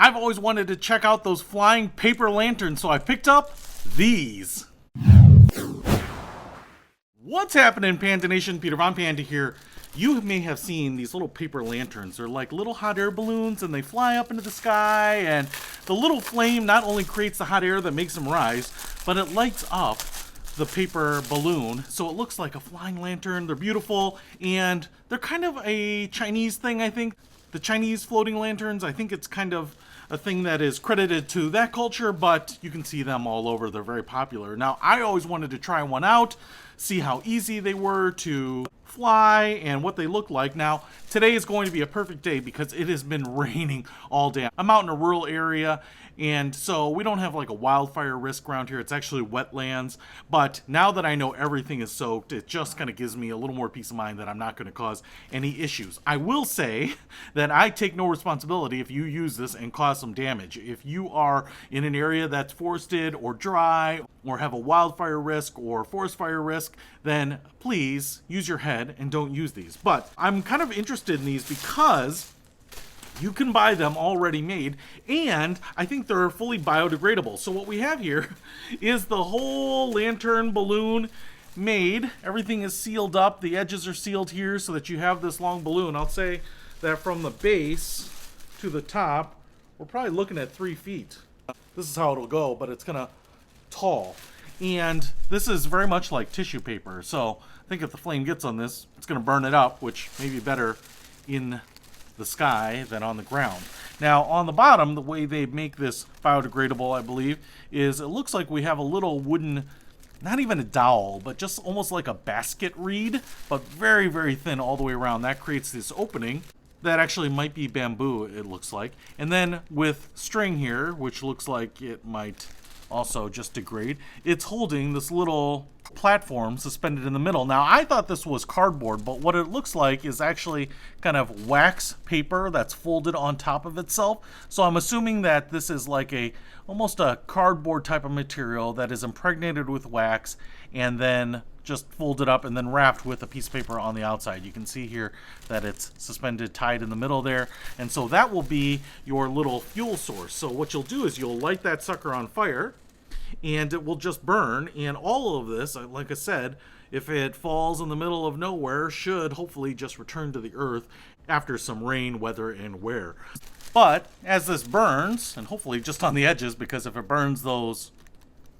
I've always wanted to check out those flying paper lanterns, so I picked up these. What's happening, Panda Nation? Peter Von Panda here. You may have seen these little paper lanterns. They're like little hot air balloons, and they fly up into the sky, and the little flame not only creates the hot air that makes them rise, but it lights up the paper balloon, so it looks like a flying lantern. They're beautiful, and they're kind of a Chinese thing, I think. The Chinese floating lanterns, I think it's kind of a thing that is credited to that culture, but you can see them all over. They're very popular. Now, I always wanted to try one out, see how easy they were to fly and what they look like. Now, today is going to be a perfect day because it has been raining all day. I'm out in a rural area, and so we don't have like a wildfire risk around here. It's actually wetlands. But now that I know everything is soaked, it just kind of gives me a little more peace of mind that I'm not going to cause any issues. I will say that I take no responsibility if you use this and cause some damage. If you are in an area that's forested or dry or have a wildfire risk or forest fire risk, then please use your head and don't use these. But I'm kind of interested in these because you can buy them already made, and I think they're fully biodegradable. So what we have here is the whole lantern balloon made. Everything is sealed up. The edges are sealed here so that you have this long balloon. I'll say that from the base to the top, we're probably looking at 3 feet. This is how it'll go, but it's gonna tall. And this is very much like tissue paper. So I think if the flame gets on this, it's gonna burn it up, which may be better in the sky than on the ground. Now on the bottom, the way they make this biodegradable, I believe, is it looks like we have a little wooden, not even a dowel, but just almost like a basket reed, but very, very thin all the way around. That creates this opening that actually might be bamboo, it looks like. And then with string here, which looks like it might also just degrade, it's holding this little platform suspended in the middle. Now, I thought this was cardboard, but what it looks like is actually kind of wax paper that's folded on top of itself. So I'm assuming that this is like almost a cardboard type of material that is impregnated with wax and then just folded up and then wrapped with a piece of paper on the outside. You can see here that it's suspended, tied in the middle there. And so that will be your little fuel source. So what you'll do is you'll light that sucker on fire, and it will just burn. And all of this, like I said, if it falls in the middle of nowhere, should hopefully just return to the earth after some rain, weather, and wear. But as this burns, and hopefully just on the edges, because if it burns those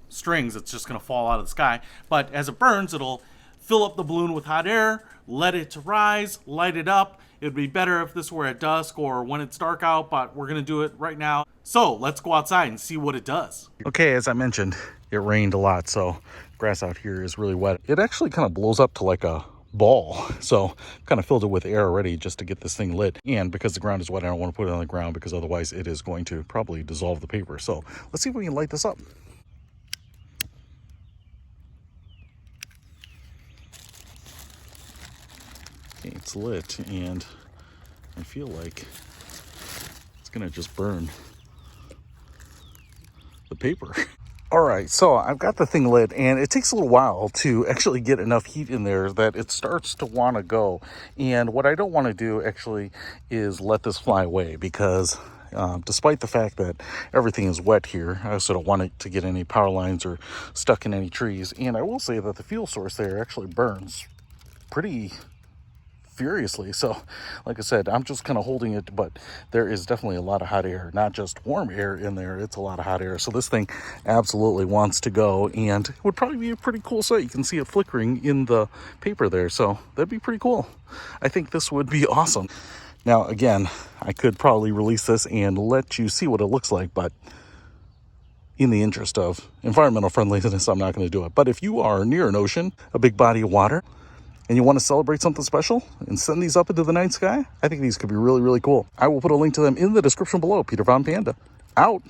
strings, it's just going to fall out of the sky. But as it burns, it'll fill up the balloon with hot air, let it rise, light it up. It would be better if this were at dusk or when it's dark out, but we're going to do it right now. So let's go outside and see what it does. Okay, as I mentioned, it rained a lot, so grass out here is really wet. It actually kind of blows up to like a ball, so kind of filled it with air already just to get this thing lit. And because the ground is wet, I don't want to put it on the ground because otherwise it is going to probably dissolve the paper. So let's see if we can light this up. It's lit, and I feel like it's gonna just burn the paper. All right, so I've got the thing lit, and it takes a little while to actually get enough heat in there that it starts to want to go. And what I don't want to do actually is let this fly away, because despite the fact that everything is wet here, I also don't want it to get any power lines or stuck in any trees. And I will say that the fuel source there actually burns pretty furiously. So like I said, I'm just kind of holding it, but there is definitely a lot of hot air, not just warm air in there. It's a lot of hot air. So this thing absolutely wants to go, and it would probably be a pretty cool sight. You can see it flickering in the paper there. So that'd be pretty cool. I think this would be awesome. Now, again, I could probably release this and let you see what it looks like, but in the interest of environmental friendliness, I'm not going to do it. But if you are near an ocean, a big body of water, and you want to celebrate something special and send these up into the night sky, I think these could be really, really cool. I will put a link to them in the description below. Peter Von Panda, out.